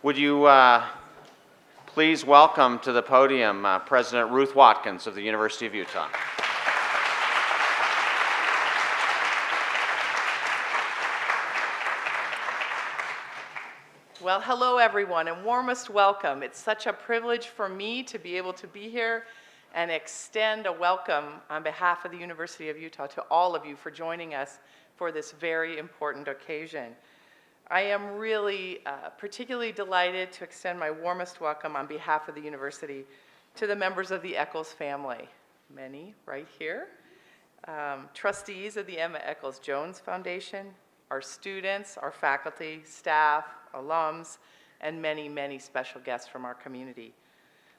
Would you please welcome to the podium President Ruth Watkins of the University of Utah. Well, hello everyone, and warmest welcome. It's such a privilege for me to be able to be here and extend a welcome on behalf of the University of Utah to all of you for joining us for this very important occasion. I am really particularly delighted to extend my warmest welcome on behalf of the university to the members of the Eccles family, many right here, trustees of the Emma Eccles Jones Foundation, our students, our faculty, staff, alums, and many, many special guests from our community.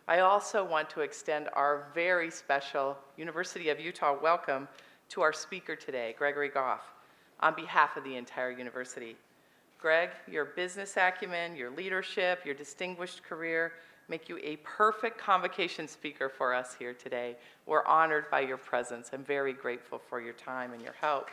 I also want to extend our very special University of Utah welcome to our speaker today, Gregory Goff, on behalf of the entire university. Greg, your business acumen, your leadership, your distinguished career make you a perfect convocation speaker for us here today. We're honored by your presence and very grateful for your time and your help.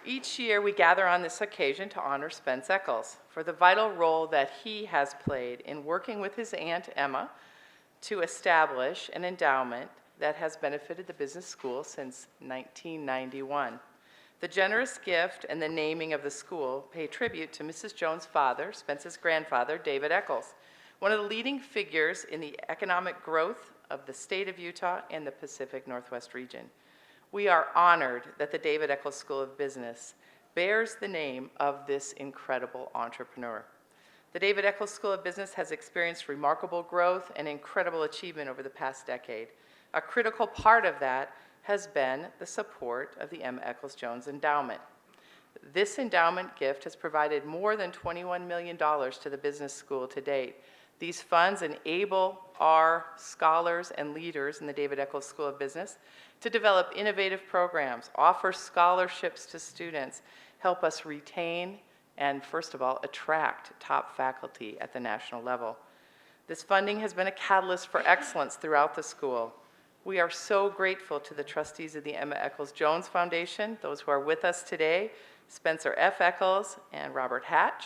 Each year, we gather on this occasion to honor Spence Eccles for the vital role that he has played in working with his Aunt Emma to establish an endowment that has benefited the business school since 1991. The generous gift and the naming of the school pay tribute to Mrs. Jones' father, Spence's grandfather, David Eccles, one of the leading figures in the economic growth of the state of Utah and the Pacific Northwest region. We are honored that the David Eccles School of Business bears the name of this incredible entrepreneur. The David Eccles School of Business has experienced remarkable growth and incredible achievement over the past decade. A critical part of that has been the support of the Emma Eccles Jones Endowment. This endowment gift has provided more than $21 million to the business school to date. These funds enable our scholars and leaders in the David Eccles School of Business to develop innovative programs, offer scholarships to students, help us retain, and first of all, attract top faculty at the national level. This funding has been a catalyst for excellence throughout the school. We are so grateful to the trustees of the Emma Eccles Jones Foundation, those who are with us today, Spencer F. Eccles and Robert Hatch,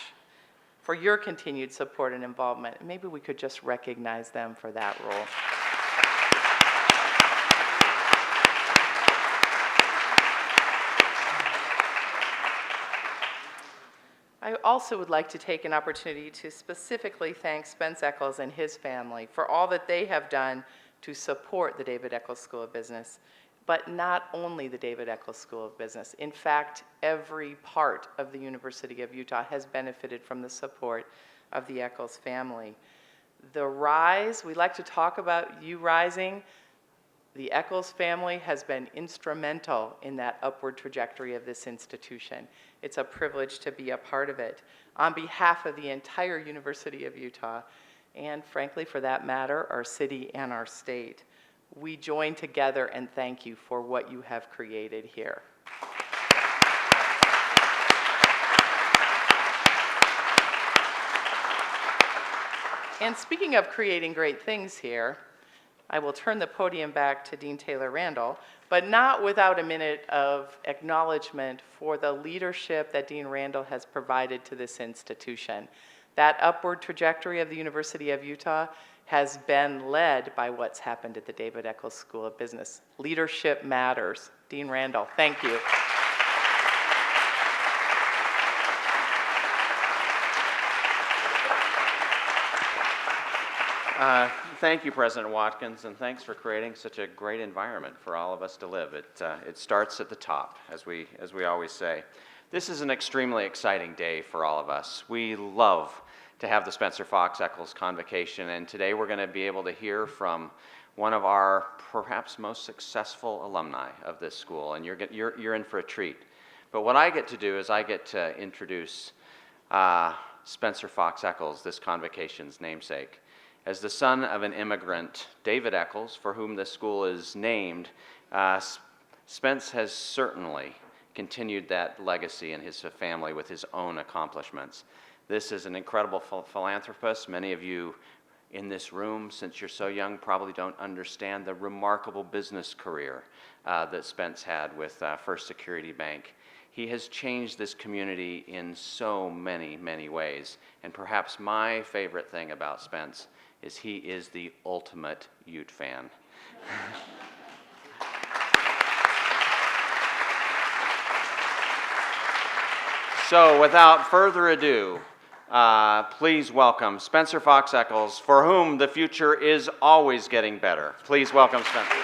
for your continued support and involvement. Maybe we could just recognize them for that role. I also would like to take an opportunity to specifically thank Spence Eccles and his family for all that they have done to support the David Eccles School of Business, but not only the David Eccles School of Business. In fact, every part of the University of Utah has benefited from the support of the Eccles family. The rise, we like to talk about you rising. The Eccles family has been instrumental in that upward trajectory of this institution. It's a privilege to be a part of it. On behalf of the entire University of Utah, and frankly, for that matter, our city and our state, we join together and thank you for what you have created here. And speaking of creating great things here, I will turn the podium back to Dean Taylor Randall, but not without a minute of acknowledgement for the leadership that Dean Randall has provided to this institution. That upward trajectory of the University of Utah has been led by what's happened at the David Eccles School of Business. Leadership matters. Dean Randall, thank you. Thank you, President Watkins, and thanks for creating such a great environment for all of us to live. It starts at the top, as we always say. This is an extremely exciting day for all of us. We love to have the Spencer Fox Eccles Convocation, and today we're going to be able to hear from one of our perhaps most successful alumni of this school, and you're in for a treat. But what I get to do is I get to introduce Spencer Fox Eccles, this convocation's namesake. As the son of an immigrant, David Eccles, for whom this school is named, Spence has certainly continued that legacy in his family with his own accomplishments. This is an incredible philanthropist. Many of you in this room, since you're so young, probably don't understand the remarkable business career that Spence had with First Security Bank. He has changed this community in so many, many ways. And perhaps my favorite thing about Spence is he is the ultimate Ute fan. So without further ado, please welcome Spencer Fox Eccles, for whom the future is always getting better. Please welcome Spencer.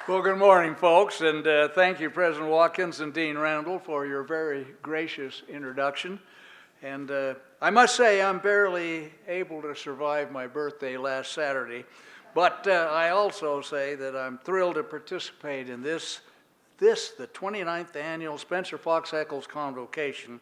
Well, good morning, folks, and thank you, President Watkins and Dean Randall, for your very gracious introduction. And I must say I'm barely able to survive my birthday last Saturday, but I also say that I'm thrilled to participate in the 29th annual Spencer Fox Eccles Convocation.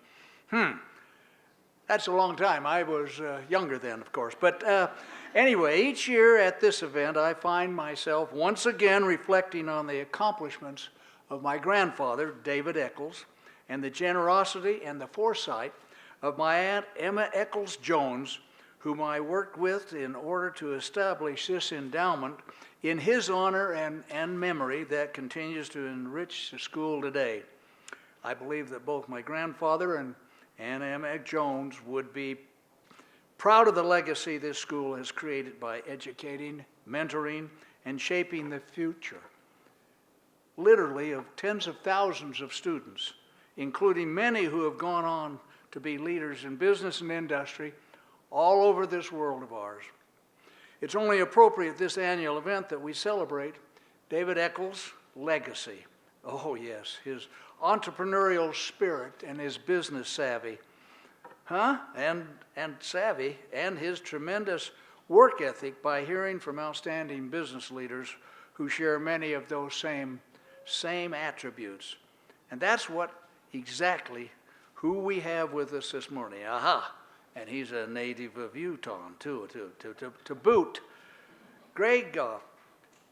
That's a long time. I was younger then, of course. But anyway, each year at this event, I find myself once again reflecting on the accomplishments of my grandfather, David Eccles, and the generosity and the foresight of my Aunt Emma Eccles Jones, whom I worked with in order to establish this endowment in his honor and memory that continues to enrich the school today. I believe that both my grandfather and Aunt Emma Jones would be proud of the legacy this school has created by educating, mentoring, and shaping the future, literally, of tens of thousands of students, including many who have gone on to be leaders in business and industry all over this world of ours. It's only appropriate at this annual event that we celebrate David Eccles' legacy. Oh yes, his entrepreneurial spirit and his business savvy, and savvy, and his tremendous work ethic by hearing from outstanding business leaders who share many of those same attributes. And that's exactly who we have with us this morning. And he's a native of Utah, too, to boot. Greg Goff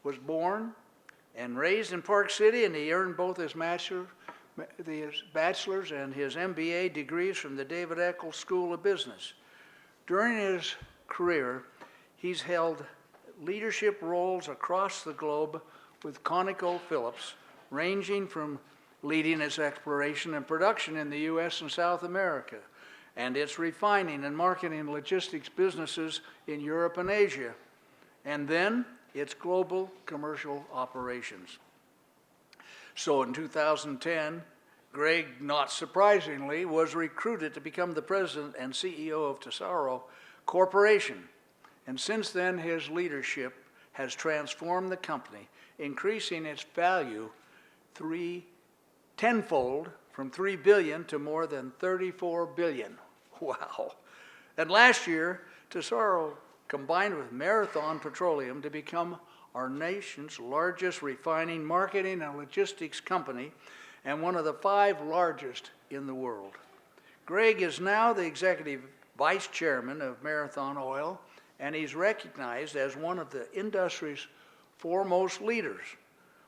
was born and raised in Park City, and he earned both his bachelor's and his MBA degrees from the David Eccles School of Business. During his career, he's held leadership roles across the globe with ConocoPhillips, ranging from leading its exploration and production in the U.S. and South America, and its refining and marketing logistics businesses in Europe and Asia, and then its global commercial operations. So in 2010, Greg, not surprisingly, was recruited to become the president and CEO of Tesoro Corporation. And since then, his leadership has transformed the company, increasing its value tenfold from $3 billion to more than $34 billion. Wow. And last year, Tesoro combined with Marathon Petroleum to become our nation's largest refining, marketing, and logistics company, and one of the 5 largest in the world. Greg is now the executive vice chairman of Marathon Oil, and he's recognized as one of the industry's foremost leaders.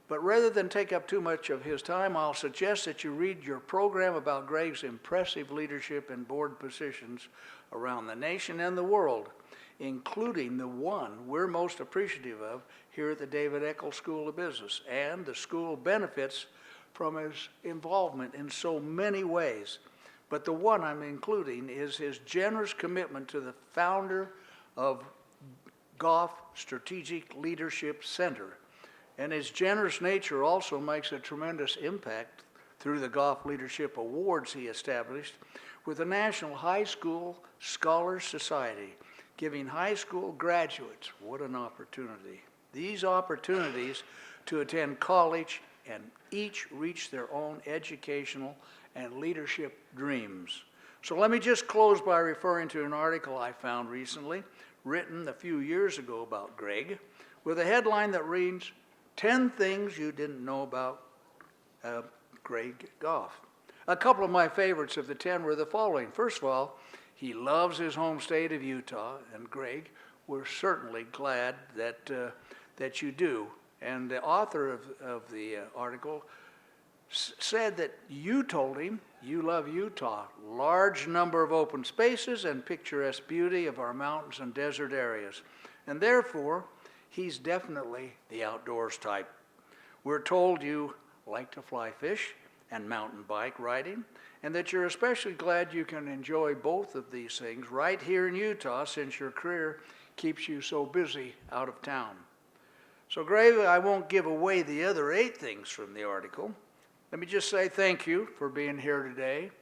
But rather than take up too much of his time, I'll suggest that you read your program about Greg's impressive leadership and board positions around the nation and the world, including the one we're most appreciative of here at the David Eccles School of Business. And the school benefits from his involvement in so many ways. But the one I'm including is his generous commitment to the founder of Goff Strategic Leadership Center. And his generous nature also makes a tremendous impact through the Goff Leadership Awards he established with the National High School Scholars Society, giving high school graduates, what an opportunity, these opportunities to attend college and each reach their own educational and leadership dreams. So let me just close by referring to an article I found recently, written a few years ago about Greg, with a headline that reads, 10 Things You Didn't Know About Greg Goff. A couple of my favorites of the 10 were the following. First of all, he loves his home state of Utah, and Greg, we're certainly glad that you do. And the author of the article said that you told him you love Utah, large number of open spaces and picturesque beauty of our mountains and desert areas. And therefore, he's definitely the outdoors type. We're told you like to fly fish and mountain bike riding, and that you're especially glad you can enjoy both of these things right here in Utah since your career keeps you so busy out of town. So Gray, I won't give away the other 8 things from the article. Let me just say thank you for being here today,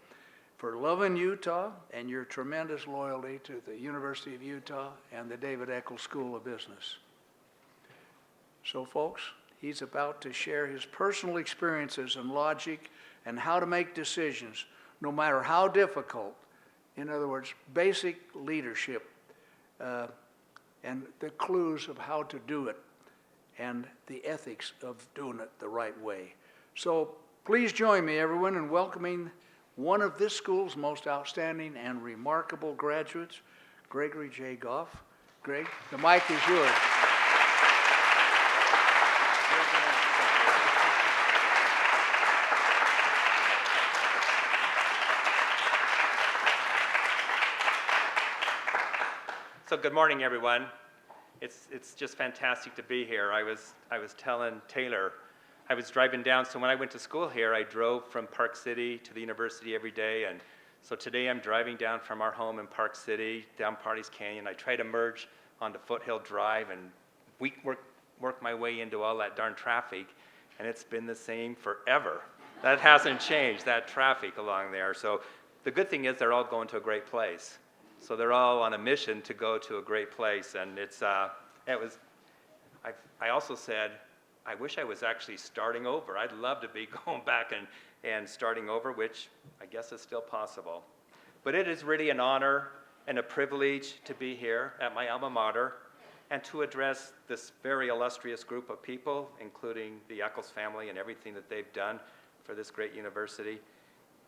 for loving Utah and your tremendous loyalty to the University of Utah and the David Eccles School of Business. So folks, he's about to share his personal experiences and logic and how to make decisions, no matter how difficult. In other words, basic leadership and the clues of how to do it and the ethics of doing it the right way. So please join me, everyone, in welcoming one of this school's most outstanding and remarkable graduates, Gregory J. Goff. Greg, the mic is yours. So good morning, everyone. It's just fantastic to be here. I was telling Taylor, I was driving down, so when I went to school here, I drove from Park City to the university every day, and so today I'm driving down from our home in Park City, down Party's Canyon. I try to merge onto Foothill Drive and work my way into all that darn traffic, and it's been the same forever. That hasn't changed, that traffic along there. So the good thing is they're all going to a great place. So they're all on a mission to go to a great place, and I also said, I wish I was actually starting over. I'd love to be going back and starting over, which I guess is still possible. But it is really an honor and a privilege to be here at my alma mater and to address this very illustrious group of people, including the Eccles family and everything that they've done for this great university,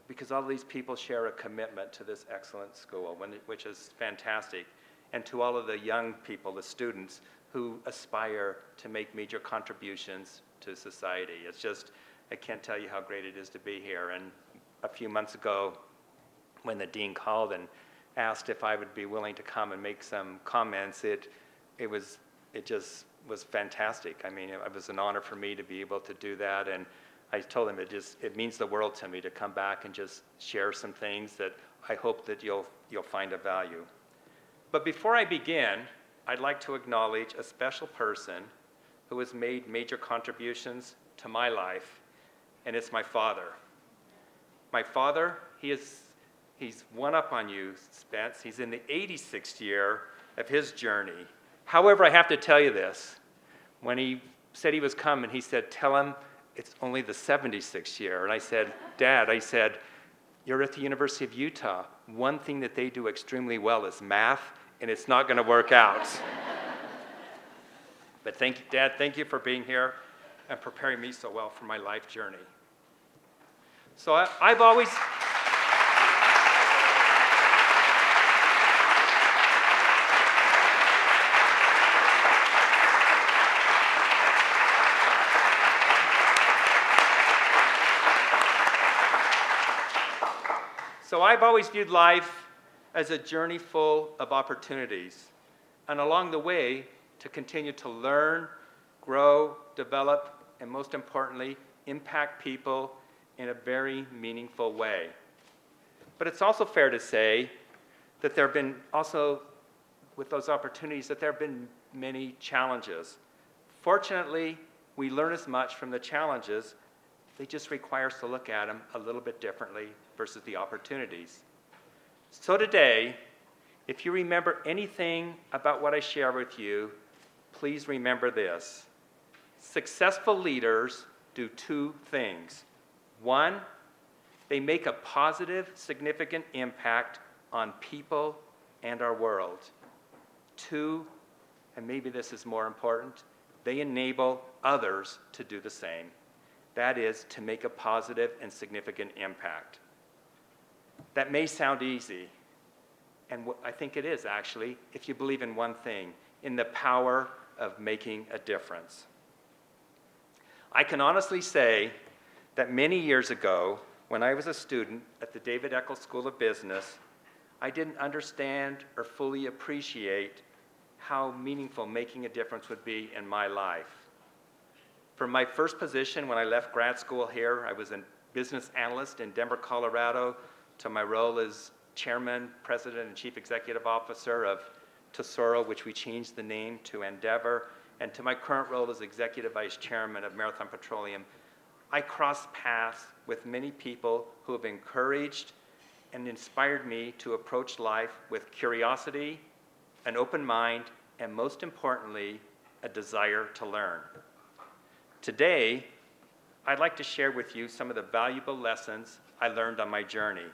because all these people share a commitment to this excellent school, which is fantastic, and to all of the young people, the students, who aspire to make major contributions to society. It's just, I can't tell you how great it is to be here. And a few months ago, when the dean called and asked if I would be willing to come and make some comments, it just was fantastic. I mean, it was an honor for me to be able to do that, and I told him it means the world to me to come back and just share some things that I hope that you'll find of value. But before I begin, I'd like to acknowledge a special person who has made major contributions to my life, and it's my father. My father, he's one up on you, Spence. He's in the 86th year of his journey. However, I have to tell you this. When he said he was coming, he said, tell him it's only the 76th year. And I said, Dad, you're at the University of Utah. One thing that they do extremely well is math, and it's not going to work out. But thank you, Dad, thank you for being here and preparing me so well for my life journey. So I've always... So I've always viewed life as a journey full of opportunities, and along the way, to continue to learn, grow, develop, and most importantly, impact people in a very meaningful way. But it's also fair to say that there have been also, with those opportunities, that there have been many challenges. Fortunately, we learn as much from the challenges. They just require us to look at them a little bit differently versus the opportunities. So today, if you remember anything about what I share with you, please remember this. Successful leaders do 2 things. 1, they make a positive, significant impact on people and our world. 2, and maybe this is more important, they enable others to do the same. That is, to make a positive and significant impact. That may sound easy, and I think it is actually, if you believe in one thing, in the power of making a difference. I can honestly say that many years ago, when I was a student at the David Eccles School of Business, I didn't understand or fully appreciate how meaningful making a difference would be in my life. From my first position when I left grad school here, I was a business analyst in Denver, Colorado, to my role as chairman, president, and chief executive officer of Tesoro, which we changed the name to Endeavor, and to my current role as executive vice chairman of Marathon Petroleum. I crossed paths with many people who have encouraged and inspired me to approach life with curiosity, an open mind, and most importantly, a desire to learn. Today, I'd like to share with you some of the valuable lessons I learned on my journey.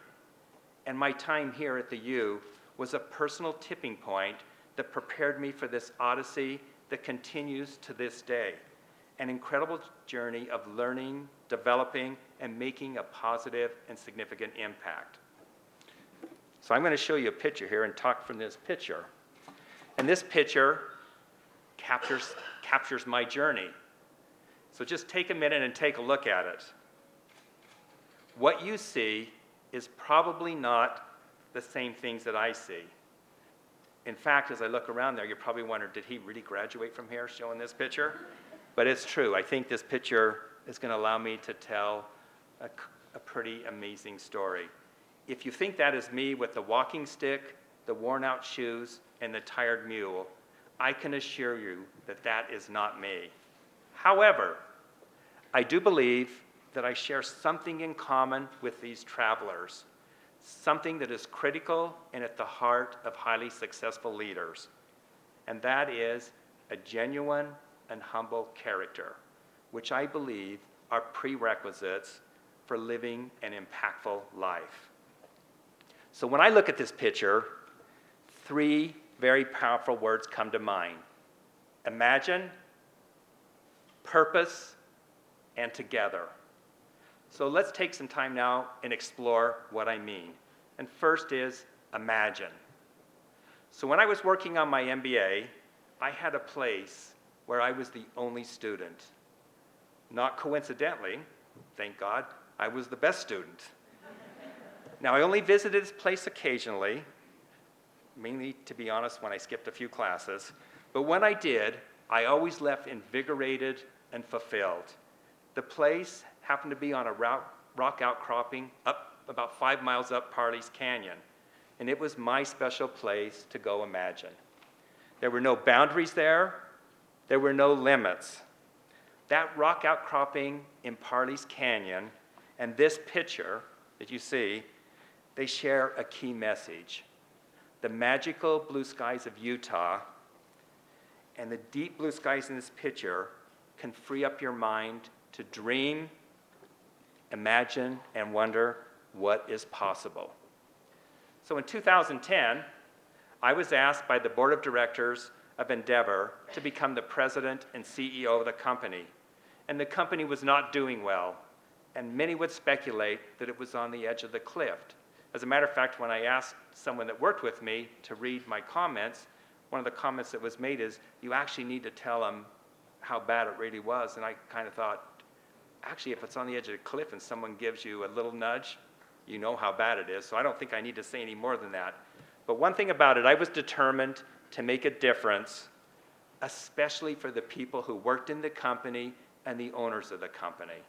And my time here at the U was a personal tipping point that prepared me for this odyssey that continues to this day. An incredible journey of learning, developing, and making a positive and significant impact. So I'm going to show you a picture here and talk from this picture. And this picture captures my journey. So just take a minute and take a look at it. What you see is probably not the same things that I see. In fact, as I look around there, you're probably wondering, did he really graduate from here showing this picture? But it's true. I think this picture is going to allow me to tell a pretty amazing story. If you think that is me with the walking stick, the worn out shoes, and the tired mule, I can assure you that that is not me. However, I do believe that I share something in common with these travelers, something that is critical and at the heart of highly successful leaders, and that is a genuine and humble character, which I believe are prerequisites for living an impactful life. So when I look at this picture, three very powerful words come to mind: imagine, purpose, and together. So let's take some time now and explore what I mean. And first is imagine. So when I was working on my MBA, I had a place where I was the only student. Not coincidentally, thank God, I was the best student. Now, I only visited this place occasionally, mainly, to be honest, when I skipped a few classes. But when I did, I always left invigorated and fulfilled. The place happened to be on a rock outcropping up about 5 miles up Parley's Canyon, and it was my special place to go imagine. There were no boundaries there. There were no limits. That rock outcropping in Parley's Canyon and this picture that you see, they share a key message. The magical blue skies of Utah and the deep blue skies in this picture can free up your mind to dream, imagine, and wonder what is possible. So in 2010, I was asked by the board of directors of Endeavor to become the president and CEO of the company. And the company was not doing well, and many would speculate that it was on the edge of the cliff. As a matter of fact, when I asked someone that worked with me to read my comments, one of the comments that was made is, you actually need to tell them how bad it really was. And I kind of thought, actually, if it's on the edge of the cliff and someone gives you a little nudge, you know how bad it is. So I don't think I need to say any more than that. But one thing about it, I was determined to make a difference, especially for the people who worked in the company and the owners of the company.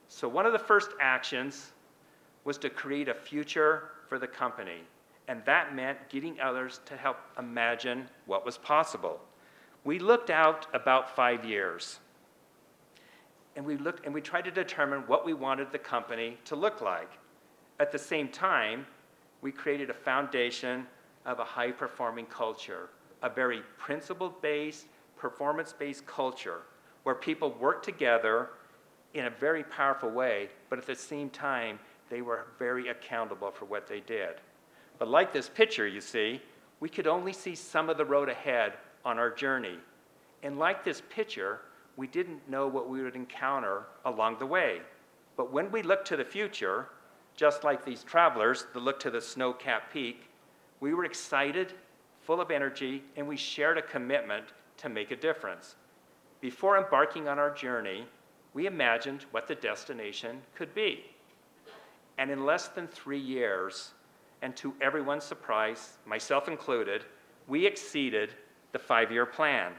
So one of the first actions was to create a future for the company. And that meant getting others to help imagine what was possible. We looked out about 5 years. And we tried to determine what we wanted the company to look like. At the same time, we created a foundation of a high-performing culture, a very principle-based, performance-based culture where people work together in a very powerful way, but at the same time, they were very accountable for what they did. But like this picture you see, we could only see some of the road ahead on our journey. And like this picture, we didn't know what we would encounter along the way. But when we looked to the future, just like these travelers that looked to the snow-capped peak, we were excited, full of energy, and we shared a commitment to make a difference. Before embarking on our journey, we imagined what the destination could be. And in less than 3 years, and to everyone's surprise, myself included, we exceeded the 5-year plan.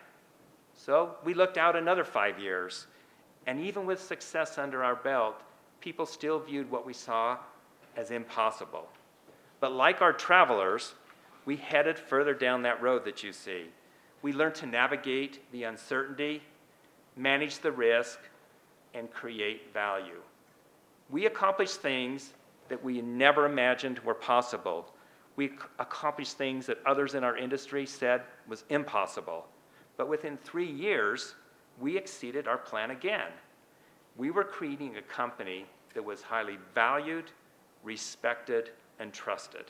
So we looked out another 5 years, and even with success under our belt, people still viewed what we saw as impossible. But like our travelers, we headed further down that road that you see. We learned to navigate the uncertainty, manage the risk, and create value. We accomplished things that we never imagined were possible. We accomplished things that others in our industry said was impossible. But within 3 years, we exceeded our plan again. We were creating a company that was highly valued, respected, and trusted.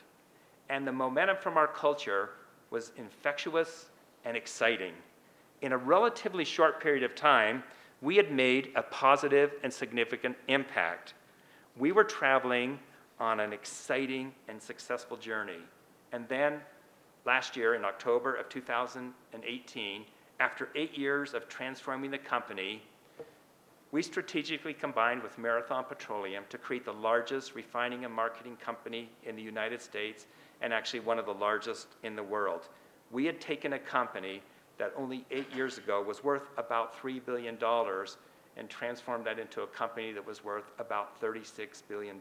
And the momentum from our culture was infectious and exciting. In a relatively short period of time, we had made a positive and significant impact. We were traveling on an exciting and successful journey. And then last year, in October of 2018, after 8 years of transforming the company, we strategically combined with Marathon Petroleum to create the largest refining and marketing company in the United States, and actually one of the largest in the world. We had taken a company that only 8 years ago was worth about $3 billion and transformed that into a company that was worth about $36 billion.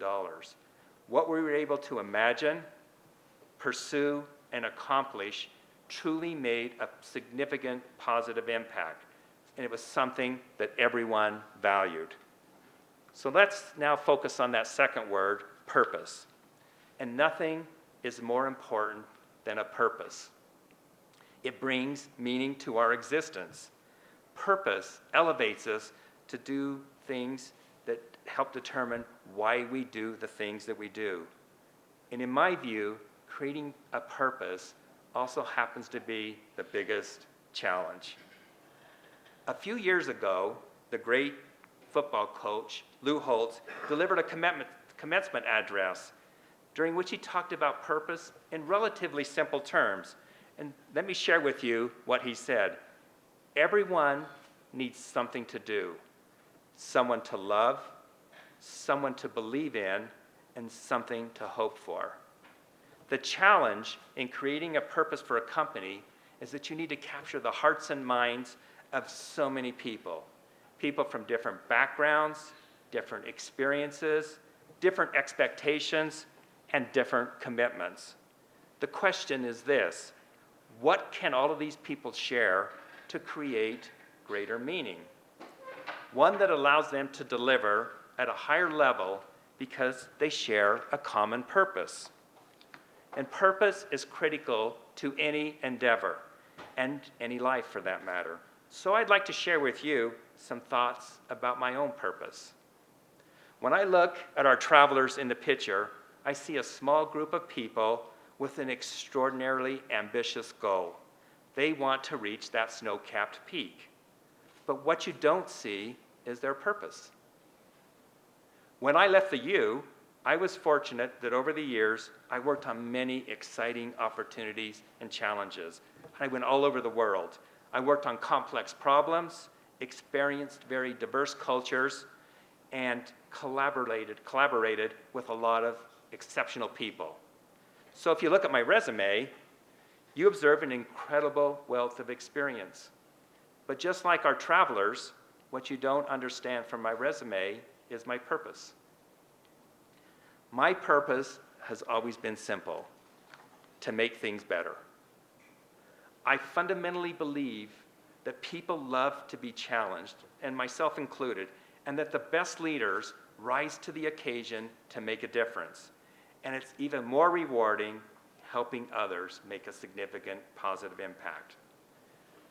What we were able to imagine, pursue, and accomplish truly made a significant positive impact. And it was something that everyone valued. So let's now focus on that second word, purpose. And nothing is more important than a purpose. It brings meaning to our existence. Purpose elevates us to do things that help determine why we do the things that we do. And in my view, creating a purpose also happens to be the biggest challenge. A few years ago, the great football coach, Lou Holtz, delivered a commencement address during which he talked about purpose in relatively simple terms. And let me share with you what he said. Everyone needs something to do, someone to love, someone to believe in, and something to hope for. The challenge in creating a purpose for a company is that you need to capture the hearts and minds of so many people. People from different backgrounds, different experiences, different expectations, and different commitments. The question is this: what can all of these people share to create greater meaning? One that allows them to deliver at a higher level because they share a common purpose. And purpose is critical to any endeavor, and any life for that matter. So I'd like to share with you some thoughts about my own purpose. When I look at our travelers in the picture, I see a small group of people with an extraordinarily ambitious goal. They want to reach that snow-capped peak. But what you don't see is their purpose. When I left the U, I was fortunate that over the years, I worked on many exciting opportunities and challenges. I went all over the world. I worked on complex problems, experienced very diverse cultures, and collaborated with a lot of exceptional people. So if you look at my resume, you observe an incredible wealth of experience. But just like our travelers, what you don't understand from my resume is my purpose. My purpose has always been simple: to make things better. I fundamentally believe that people love to be challenged, and myself included, and that the best leaders rise to the occasion to make a difference. And it's even more rewarding helping others make a significant positive impact.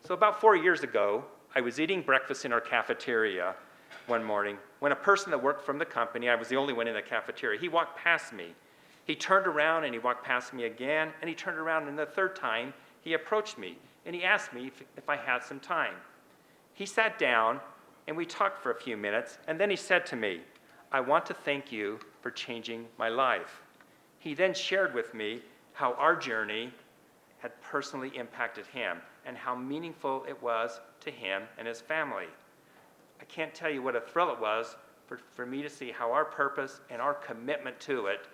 So about 4 years ago, I was eating breakfast in our cafeteria one morning when a person that worked from the company, I was the only one in the cafeteria, he walked past me. He turned around and he walked past me again, and he turned around, and the third time he approached me and he asked me if I had some time. He sat down and we talked for a few minutes, and then he said to me, "I want to thank you for changing my life." He then shared with me how our journey had personally impacted him and how meaningful it was to him and his family. I can't tell you what a thrill it was for me to see how our purpose and our commitment to it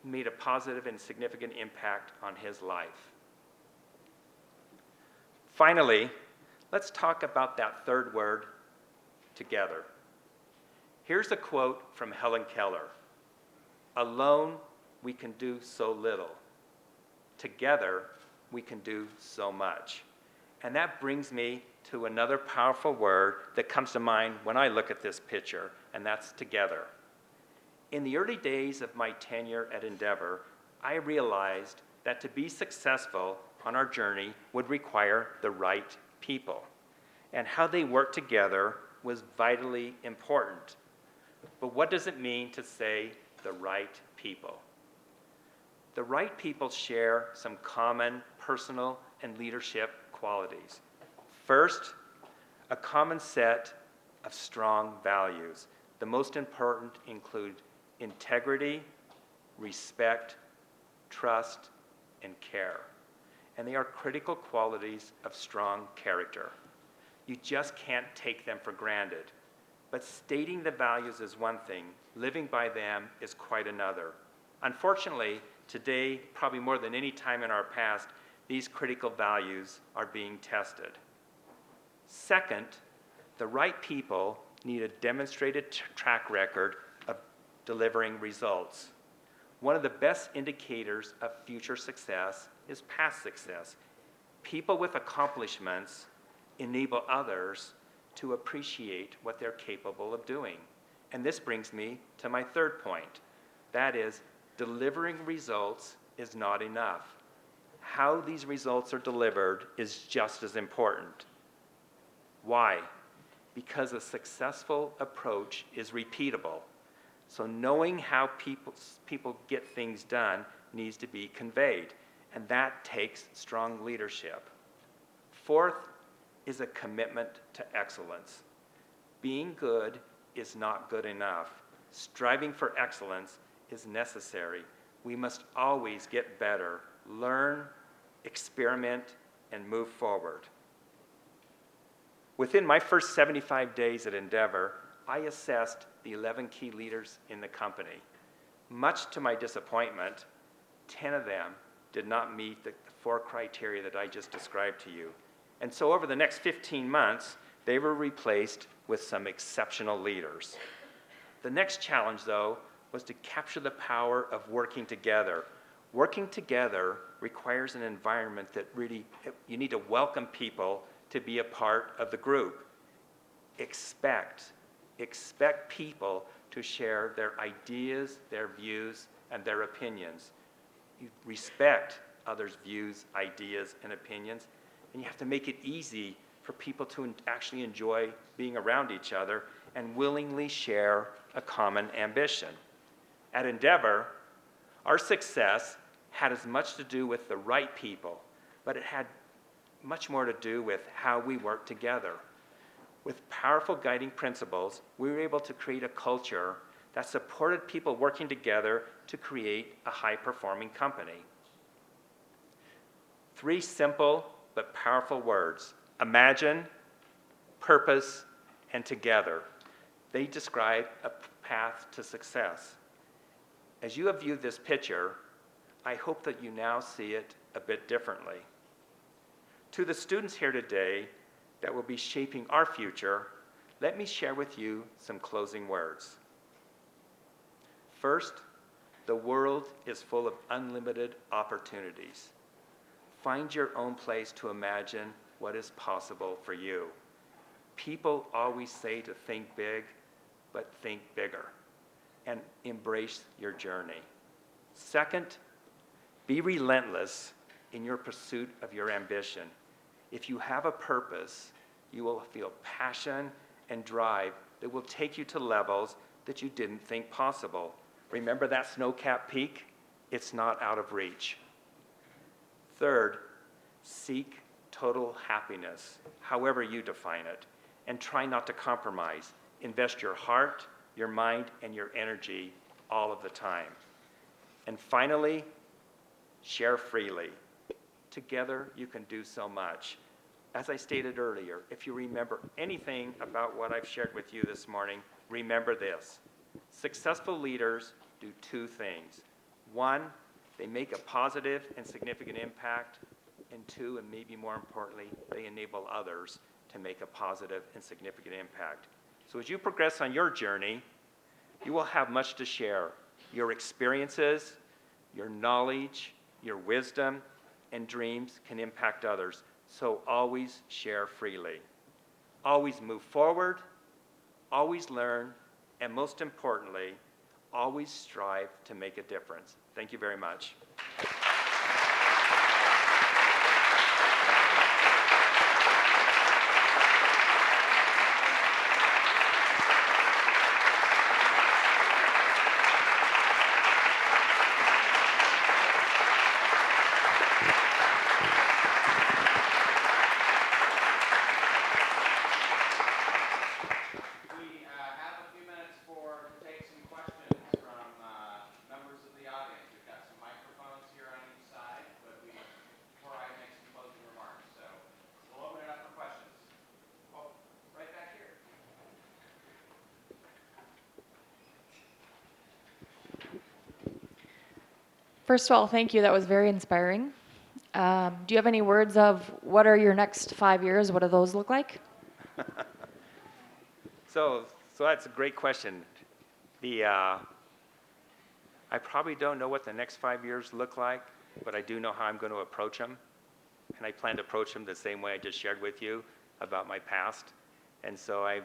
made a positive and significant impact on his life. Finally, let's talk about that third word, together. Here's a quote from Helen Keller. "Alone, we can do so little. Together, we can do so much." And that brings me to another powerful word that comes to mind when I look at this picture, and that's together. In the early days of my tenure at Endeavor, I realized that to be successful on our journey would require the right people, and how they work together was vitally important. But what does it mean to say the right people? The right people share some common personal and leadership qualities. First, a common set of strong values. The most important include integrity, respect, trust, and care. And they are critical qualities of strong character. You just can't take them for granted. But stating the values is one thing, living by them is quite another. Unfortunately, today, probably more than any time in our past, these critical values are being tested. Second, the right people need a demonstrated track record of delivering results. One of the best indicators of future success is past success. People with accomplishments enable others to appreciate what they're capable of doing. And this brings me to my third point. That is, delivering results is not enough. How these results are delivered is just as important. Why? Because a successful approach is repeatable. So knowing how people get things done needs to be conveyed, and that takes strong leadership. Fourth is a commitment to excellence. Being good is not good enough. Striving for excellence is necessary. We must always get better, learn, experiment, and move forward. Within my first 75 days at Endeavor, I assessed the 11 key leaders in the company. Much to my disappointment, 10 of them did not meet the 4 criteria that I just described to you. And so over the next 15 months, they were replaced with some exceptional leaders. The next challenge, though, was to capture the power of working together. Working together requires an environment that really, you need to welcome people to be a part of the group. Expect people to share their ideas, their views, and their opinions. You respect others' views, ideas, and opinions, and you have to make it easy for people to actually enjoy being around each other and willingly share a common ambition. At Endeavor, our success had as much to do with the right people, but it had much more to do with how we work together. With powerful guiding principles, we were able to create a culture that supported people working together to create a high-performing company. 3 simple but powerful words: imagine, purpose, and together. They describe a path to success. As you have viewed this picture, I hope that you now see it a bit differently. To the students here today that will be shaping our future, let me share with you some closing words. First, the world is full of unlimited opportunities. Find your own place to imagine what is possible for you. People always say to think big, but think bigger, and embrace your journey. Second, be relentless in your pursuit of your ambition. If you have a purpose, you will feel passion and drive that will take you to levels that you didn't think possible. Remember that snow-capped peak? It's not out of reach. Third, seek total happiness, however you define it, and try not to compromise. Invest your heart, your mind, and your energy all of the time. And finally, share freely. Together, you can do so much. as I stated earlier, if you remember anything about what I've shared with you this morning, remember this. Successful leaders do two things. One, they make a positive and significant impact. And two, and maybe more importantly, they enable others to make a positive and significant impact. So as you progress on your journey, you will have much to share. Your experiences, your knowledge, your wisdom, and dreams can impact others. So always share freely. Always move forward, always learn, and most importantly, always strive to make a difference. Thank you very much. We have a few minutes to take some questions from members of the audience. We've got some microphones here on each side, but before I make some closing remarks, so we'll open it up for questions. Oh, right back here. First of all, thank you. That was very inspiring. Do you have any words of what are your next 5 years? What do those look like? So that's a great question. I probably don't know what the next 5 years look like, but I do know how I'm going to approach them. And I plan to approach them the same way I just shared with you about my past. And so I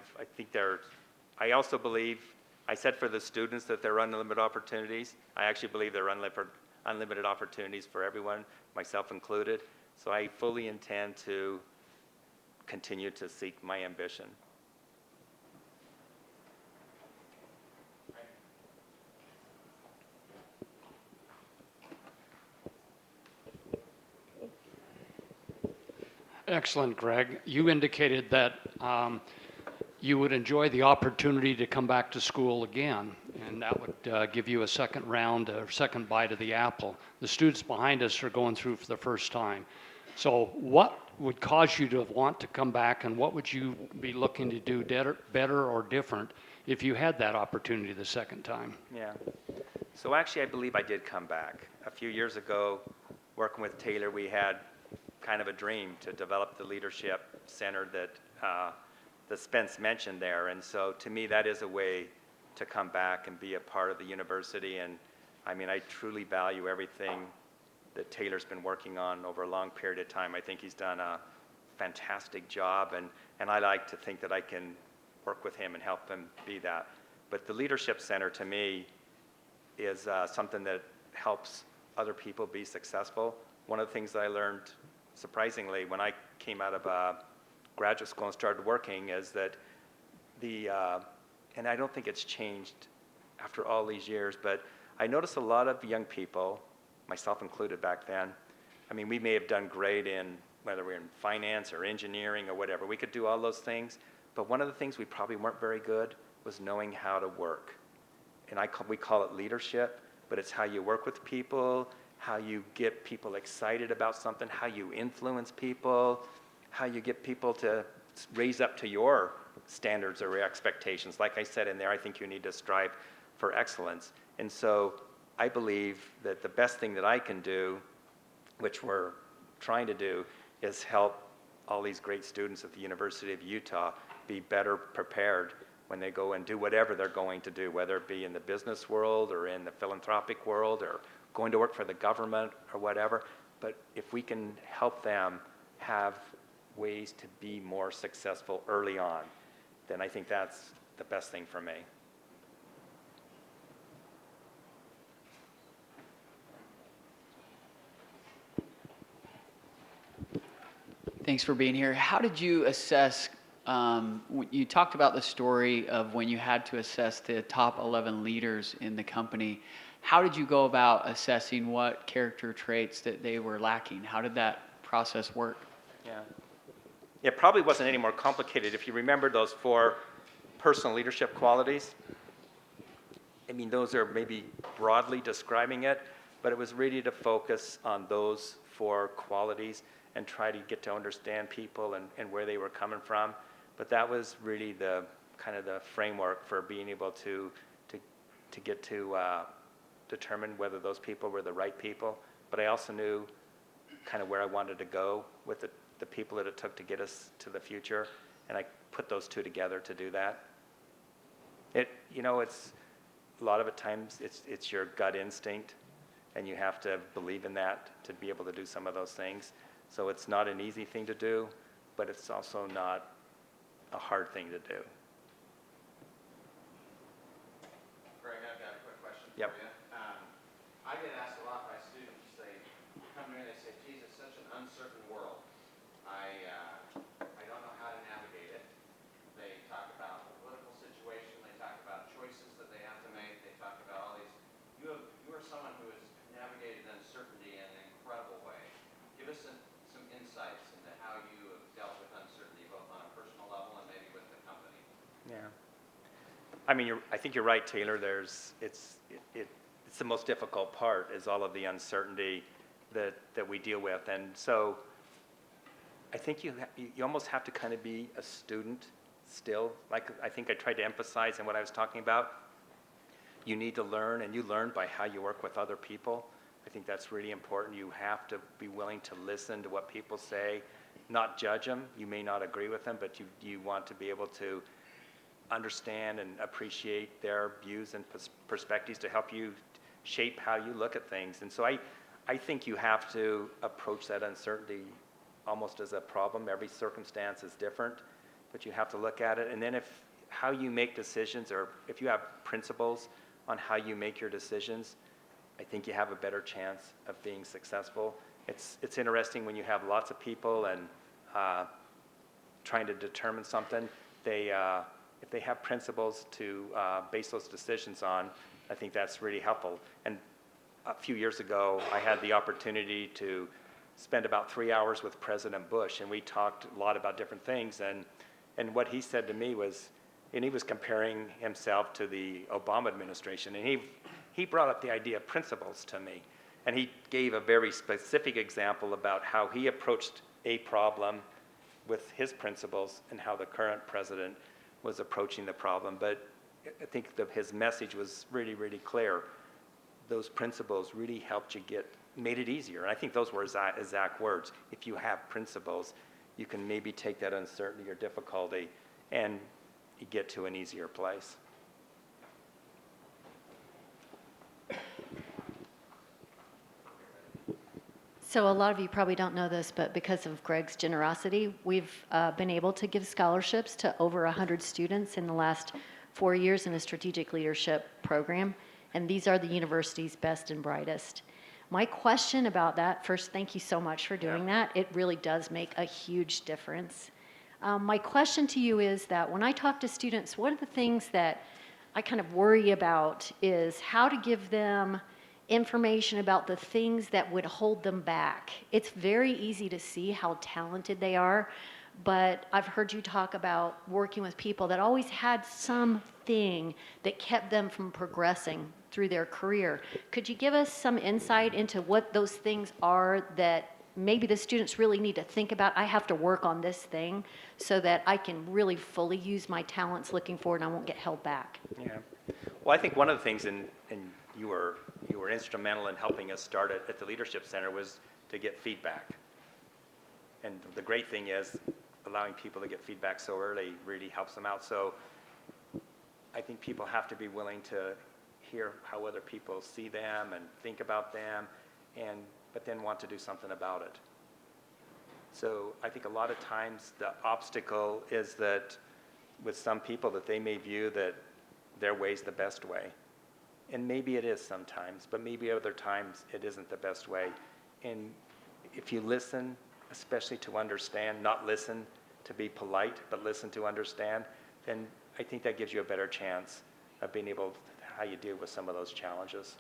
I also believe, I said for the students that there are unlimited opportunities. I actually believe there are unlimited opportunities for everyone, myself included. So I fully intend to continue to seek my ambition. Excellent, Greg. You indicated that you would enjoy the opportunity to come back to school again, and that would give you a second round or second bite of the apple. The students behind us are going through for the first time. So what would cause you to want to come back, and what would you be looking to do better or different if you had that opportunity the second time? Yeah. So actually, I believe I did come back. A few years ago, working with Taylor, we had kind of a dream to develop the leadership center that Spence mentioned there. And so to me, that is a way to come back and be a part of the university. And I mean, I truly value everything that Taylor's been working on over a long period of time. I think he's done a fantastic job, and I like to think that I can work with him and help him be that. But the Leadership Center, to me, is something that helps other people be successful. One of the things that I learned, surprisingly, when I came out of graduate school and started working is that and I don't think it's changed after all these years, but I noticed a lot of young people, myself included back then, I mean, we may have done great in, whether we're in finance or engineering or whatever, we could do all those things, but one of the things we probably weren't very good was knowing how to work. And we call it leadership, but it's how you work with people, how you get people excited about something, how you influence people, how you get people to raise up to your standards or expectations. Like I said in there, I think you need to strive for excellence. And so I believe that the best thing that I can do, which we're trying to do, is help all these great students at the University of Utah be better prepared when they go and do whatever they're going to do, whether it be in the business world or in the philanthropic world or going to work for the government or whatever. But if we can help them have ways to be more successful early on, then I think that's the best thing for me. Thanks for being here. How did you assess, you talked about the story of when you had to assess the top 11 leaders in the company. How did you go about assessing what character traits that they were lacking? How did that process work? Yeah. It probably wasn't any more complicated. If you remember those 4 personal leadership qualities, I mean, those are maybe broadly describing it, but it was really to focus on those 4 qualities and try to get to understand people and where they were coming from. But that was really the kind of the framework for being able to get to determine whether those people were the right people. But I also knew kind of where I wanted to go with the people that it took to get us to the future, and I put those two together to do that. It's a lot of the times it's your gut instinct, and you have to believe in that to be able to do some of those things. So it's not an easy thing to do, but it's also not a hard thing to do. Greg, I've got a quick question for Yep. you. I get asked a lot by students, they come to me and they say, geez, it's such an uncertain world. I don't know how to navigate it. They talk about the political situation, they talk about choices that they have to make, they talk about all these. You are someone who has navigated uncertainty in an incredible way. Give us some insights into how you have dealt with uncertainty, both on a personal level and maybe with the company. Yeah. I mean, I think you're right, Taylor. It's the most difficult part is all of the uncertainty that we deal with. And so I think you almost have to kind of be a student still. Like I think I tried to emphasize in what I was talking about. You need to learn, and you learn by how you work with other people. I think that's really important. You have to be willing to listen to what people say, not judge them. You may not agree with them, but you want to be able to understand and appreciate their views and perspectives to help you shape how you look at things. And so I think you have to approach that uncertainty almost as a problem. Every circumstance is different, but you have to look at it. And then how you make decisions, or if you have principles on how you make your decisions, I think you have a better chance of being successful. It's interesting when you have lots of people and trying to determine something, if they have principles to base those decisions on, I think that's really helpful. And a few years ago, I had the opportunity to spend about 3 hours with President Bush, and we talked a lot about different things. And what he said to me was, and he was comparing himself to the Obama administration, and he brought up the idea of principles to me. And he gave a very specific example about how he approached a problem with his principles and how the current president was approaching the problem. But I think his message was really, really clear. Those principles really helped you made it easier. And I think those were his exact words. If you have principles, you can maybe take that uncertainty or difficulty and you get to an easier place. So a lot of you probably don't know this, but because of Greg's generosity, we've been able to give scholarships to over 100 students in the last 4 years in a strategic leadership program, and these are the university's best and brightest. My question about that, first, thank you so much for doing that. It really does make a huge difference. My question to you is that when I talk to students, one of the things that I kind of worry about is how to give them information about the things that would hold them back. It's very easy to see how talented they are, but I've heard you talk about working with people that always had something that kept them from progressing through their career. Could you give us some insight into what those things are that maybe the students really need to think about? I have to work on this thing so that I can really fully use my talents looking forward and I won't get held back. Yeah. Well, I think one of the things, and you were instrumental in helping us start at the Leadership Center, was to get feedback. And the great thing is allowing people to get feedback so early really helps them out. So I think people have to be willing to hear how other people see them and think about them, but then want to do something about it. So I think a lot of times the obstacle is that with some people that they may view that their way's the best way. And maybe it is sometimes, but maybe other times it isn't the best way. And if you listen, especially to understand, not listen to be polite, but listen to understand, then I think that gives you a better chance of being able to how you deal with some of those challenges.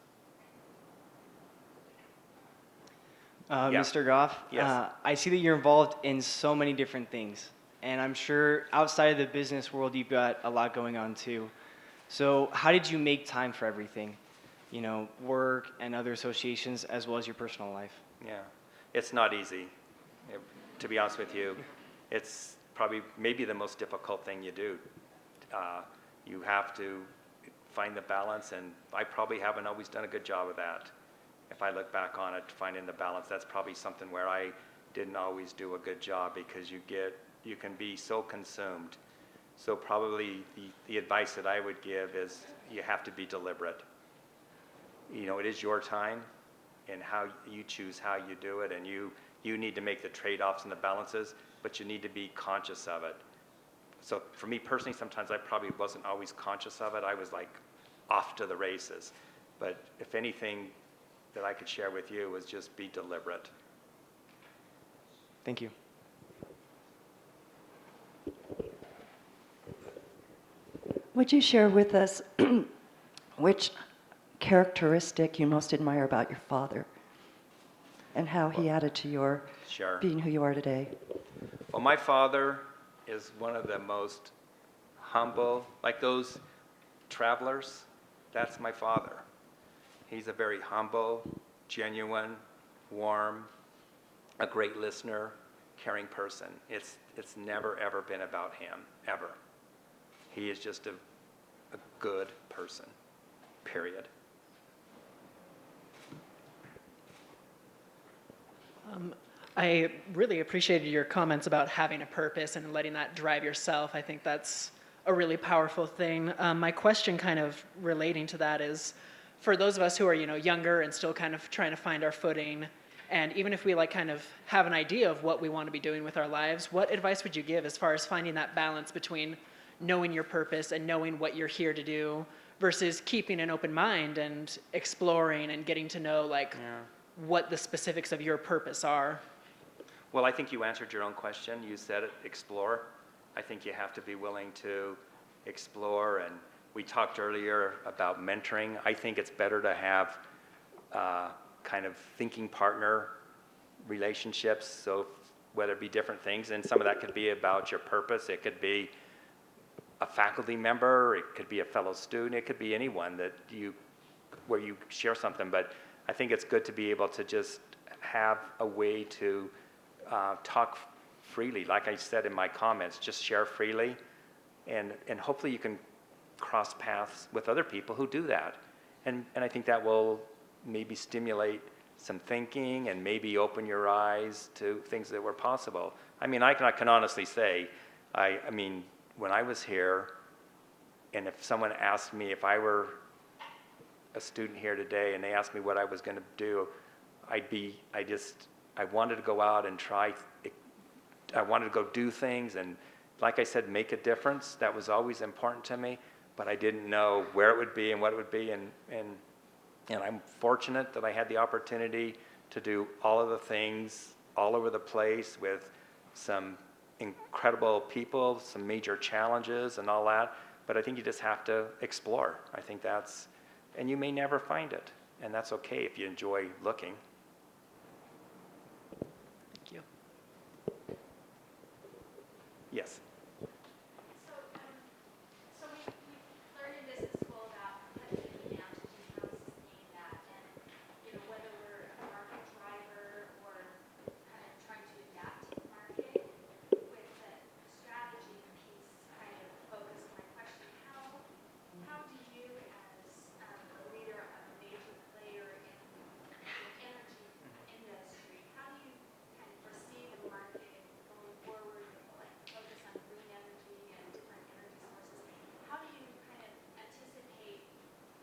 Mr. Goff, Yes. I see that you're involved in so many different things, and I'm sure outside of the business world, you've got a lot going on too. So how did you make time for everything? You know, work and other associations, as well as your personal life? Yeah, it's not easy. To be honest with you, it's probably maybe the most difficult thing you do. You have to find the balance, and I probably haven't always done a good job of that. If I look back on it, finding the balance, that's probably something where I didn't always do a good job, because you can be so consumed. So probably the advice that I would give is you have to be deliberate. You know, it is your time, and how you choose how you do it, and you need to make the trade-offs and the balances, but you need to be conscious of it. So for me personally, sometimes I probably wasn't always conscious of it. I was like off to the races. But if anything that I could share with you was just be deliberate. Thank you. Would you share with us which characteristic you most admire about your father and how he added to your Sure. being who you are today? Well, my father is one of the most humble, like those travelers, that's my father. He's a very humble, genuine, warm, a great listener, caring person. It's never, ever been about him, ever. He is just a good person, period. I really appreciated your comments about having a purpose and letting that drive yourself. I think that's a really powerful thing. My question kind of relating to that is, for those of us who are, younger and still kind of trying to find our footing, and even if we kind of have an idea of what we want to be doing with our lives, what advice would you give as far as finding that balance between knowing your purpose and knowing what you're here to do versus keeping an open mind and exploring and getting to know what the specifics of your purpose are? Well, I think you answered your own question. You said it, explore. I think you have to be willing to explore. And we talked earlier about mentoring. I think it's better to have kind of thinking partner relationships. So whether it be different things, and some of that could be about your purpose. It could be a faculty member. It could be a fellow student. It could be anyone where you share something. But I think it's good to be able to just have a way to talk freely. Like I said in my comments, just share freely, and hopefully you can cross paths with other people who do that. And I think that will maybe stimulate some thinking and maybe open your eyes to things that were possible. I mean, I can honestly say, I mean, when I was here, and if someone asked me if I were a student here today and they asked me what I was going to do, I wanted to go out and try. I wanted to go do things, and like I said, make a difference. That was always important to me, but I didn't know where it would be and what it would be, and I'm fortunate that I had the opportunity to do all of the things all over the place with some incredible people, some major challenges and all that, but I think you just have to explore. I think and you may never find it, and that's okay if you enjoy looking. Thank you. Yes. So we learned in business school about kind of thinking down to just how to sustain that, and whether we're a market driver or kind of trying to adapt to the market, with the strategy piece kind of focused on my question. How do you, as a leader of a major player in the energy industry, how do you kind of foresee the market going forward, like focus on green energy and different energy sources? How do you kind of anticipate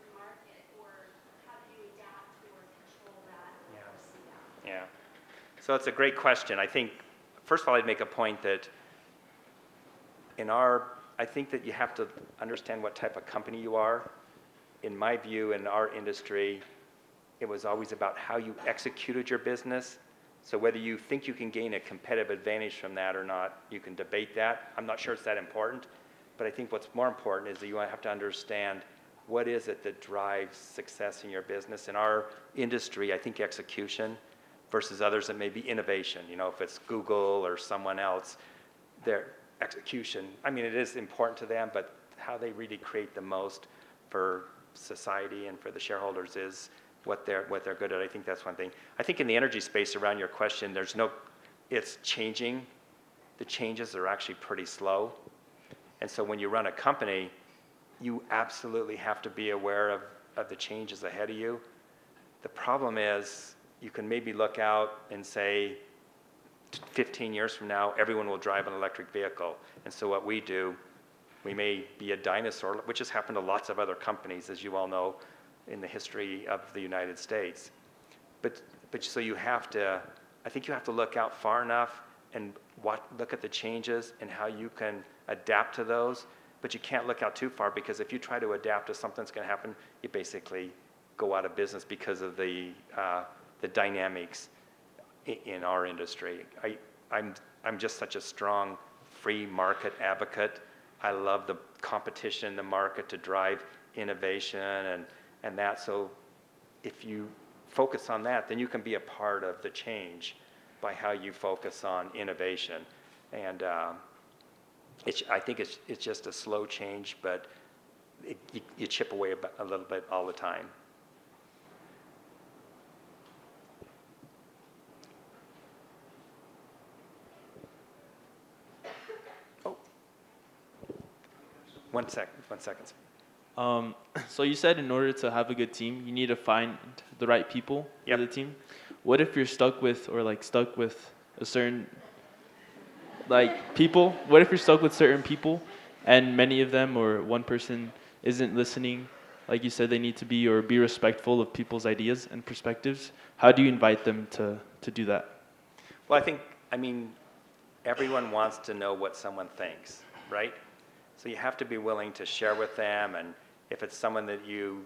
the market, or how do you adapt or control that or foresee that? Yeah. So it's a great question. I think, first of all, I'd make a point that I think that you have to understand what type of company you are. In my view, in our industry, it was always about how you executed your business. So whether you think you can gain a competitive advantage from that or not, you can debate that. I'm not sure it's that important, but I think what's more important is that you have to understand what is it that drives success in your business. In our industry, I think execution versus others that may be innovation. If it's Google or someone else, their execution, I mean, it is important to them, but how they really create the most for society and for the shareholders is what they're good at. I think that's one thing. I think in the energy space around your question, there's no it's changing. The changes are actually pretty slow. And so when you run a company, you absolutely have to be aware of the changes ahead of you. The problem is you can maybe look out and say 15 years from now, everyone will drive an electric vehicle. And so what we do, we may be a dinosaur, which has happened to lots of other companies, as you all know, in the history of the United States. But so you have to, I think you have to look out far enough and look at the changes and how you can adapt to those. But you can't look out too far, because if you try to adapt to something that's going to happen, you basically go out of business because of the dynamics in our industry. I'm just such a strong free market advocate. I love the competition in the market to drive innovation and that. So if you focus on that, then you can be a part of the change by how you focus on innovation. And I think it's just a slow change, but you chip away a little bit all the time. Oh, one second. So you said in order to have a good team, you need to find the right people for the team. What if you're stuck with a certain people? What if you're stuck with certain people and many of them or one person isn't listening? Like you said, they need to be respectful of people's ideas and perspectives. How do you invite them to do that? Well, I mean, everyone wants to know what someone thinks, right? So you have to be willing to share with them, and if it's someone that you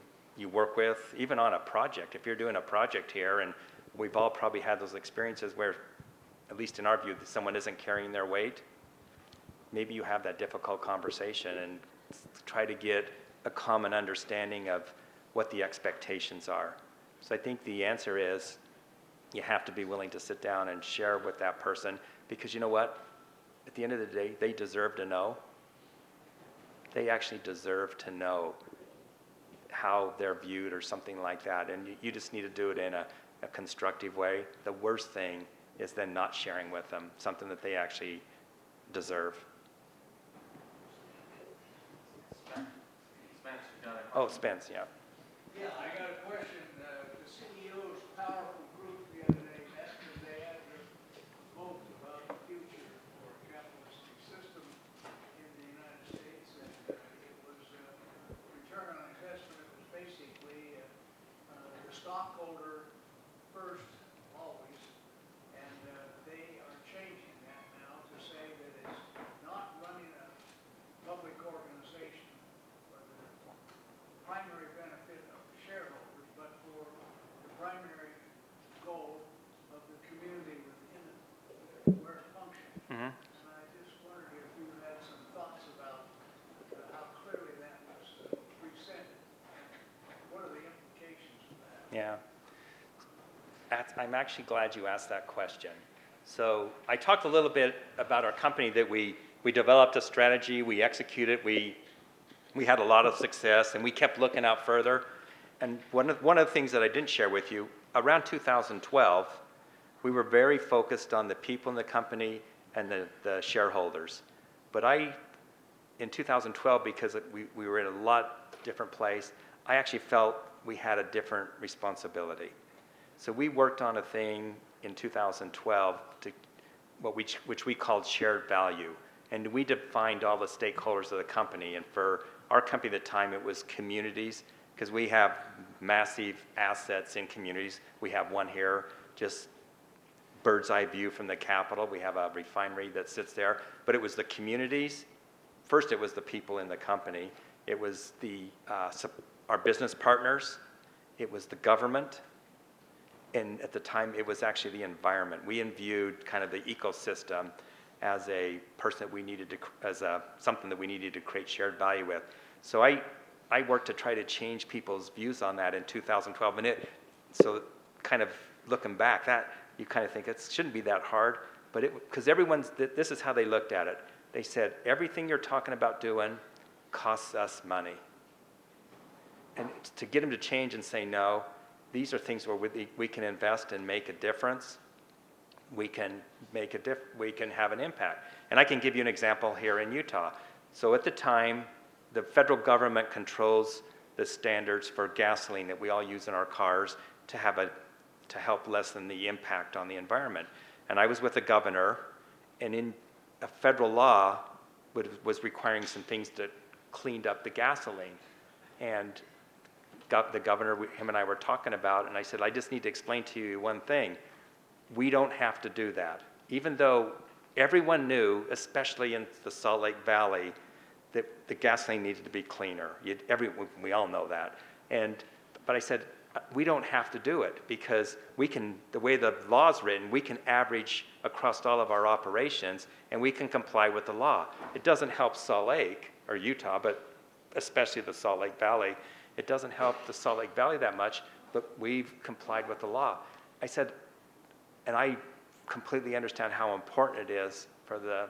work with, even on a project, if you're doing a project here, and we've all probably had those experiences where, at least in our view, someone isn't carrying their weight, maybe you have that difficult conversation and try to get a common understanding of what the expectations are. So I think the answer is you have to be willing to sit down and share with that person, because you know what? At the end of the day, they deserve to know. They actually deserve to know how they're viewed or something like that, and you just need to do it in a constructive way. The worst thing is then not sharing with them something that they actually deserve. Oh, Spence, yeah. Yeah, I got a question. The CEO's powerful group the other day met because they had to vote about the future for a capitalistic system in the United States, and it was return on investment. It was basically the stockholder first always, and they are changing that now to say that it's not running a public organization for the primary benefit of the shareholders, but for the primary goal of the community within it, where it functions. Mm-hmm. And I just wondered if you had some thoughts about how clearly that was presented, and what are the implications of that? Yeah. I'm actually glad you asked that question. So I talked a little bit about our company, that we developed a strategy, we executed, we had a lot of success, and we kept looking out further. And one of the things that I didn't share with you, around 2012, we were very focused on the people in the company and the shareholders. But in 2012, because we were in a lot different place, I actually felt we had a different responsibility. So we worked on a thing in 2012 which we called shared value. And we defined all the stakeholders of the company. And for our company at the time, it was communities, because we have massive assets in communities. We have one here, just bird's eye view from the Capitol. We have a refinery that sits there. But it was the communities. First, it was the people in the company. It was our business partners. It was the government. And at the time, it was actually the environment. We viewed kind of the ecosystem as a person that we needed to, something that we needed to create shared value with. So I worked to try to change people's views on that in 2012. And so kind of looking back, that you kind of think it shouldn't be that hard, but because this is how they looked at it. They said, everything you're talking about doing costs us money. And to get them to change and say, no, these are things where we can invest and make a difference, we can we can have an impact. And I can give you an example here in Utah. So at the time, the federal government controls the standards for gasoline that we all use in our cars to help lessen the impact on the environment. And I was with the governor, and in a federal law was requiring some things that cleaned up the gasoline. And the governor, him and I were talking about, and I said, I just need to explain to you one thing. We don't have to do that. Even though everyone knew, especially in the Salt Lake Valley, that the gasoline needed to be cleaner. We all know that. But I said, we don't have to do it because we can, the way the law's written, we can average across all of our operations and we can comply with the law. It doesn't help Salt Lake or Utah, but especially the Salt Lake Valley. It doesn't help the Salt Lake Valley that much, but we've complied with the law. I said, and I completely understand how important it is for the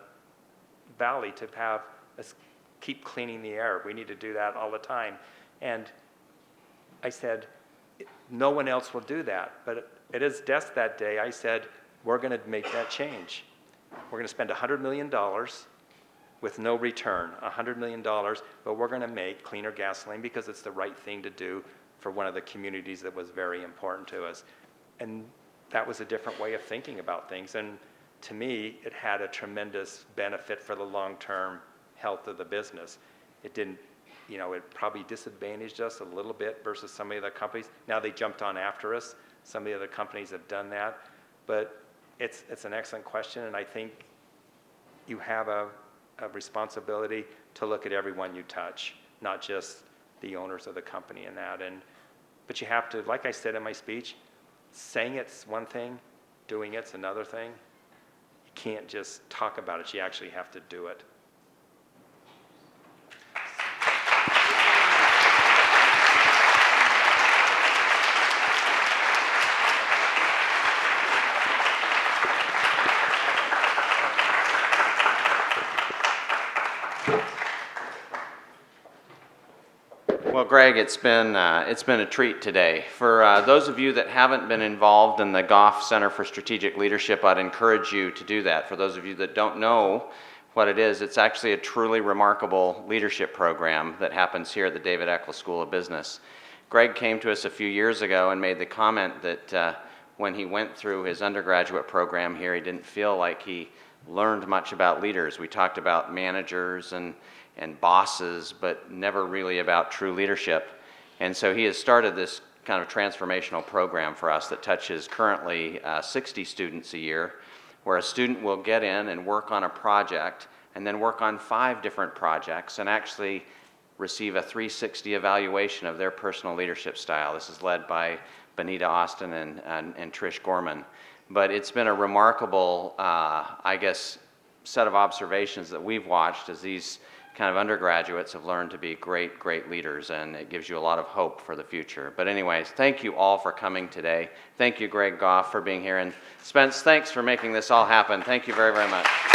valley to have us keep cleaning the air. We need to do that all the time. And I said, no one else will do that. But at his desk that day, I said, we're going to make that change. We're going to spend $100 million with no return, $100 million, but we're going to make cleaner gasoline because it's the right thing to do for one of the communities that was very important to us. And that was a different way of thinking about things. And to me, it had a tremendous benefit for the long-term health of the business. It didn't, it probably disadvantaged us a little bit versus some of the other companies. Now they jumped on after us. Some of the other companies have done that. But it's an excellent question, and I think you have a responsibility to look at everyone you touch, not just the owners of the company and that. But you have to, like I said in my speech, saying it's one thing, doing it's another thing. You can't just talk about it, you actually have to do it. Well, Greg, it's been a treat today. For those of you that haven't been involved in the Goff Center for Strategic Leadership, I'd encourage you to do that. For those of you that don't know what it is, it's actually a truly remarkable leadership program that happens here at the David Eccles School of Business. Greg came to us a few years ago and made the comment that when he went through his undergraduate program here, he didn't feel like he learned much about leaders. We talked about managers and bosses, but never really about true leadership. And so he has started this kind of transformational program for us that touches currently 60 students a year, where a student will get in and work on a project and then work on 5 different projects and actually receive a 360 evaluation of their personal leadership style. This is led by Benita Austin and Trish Gorman. But it's been a remarkable, set of observations that we've watched as these kind of undergraduates have learned to be great leaders, and it gives you a lot of hope for the future. But anyways, thank you all for coming today. Thank you, Greg Goff, for being here. And Spence, thanks for making this all happen. Thank you very much.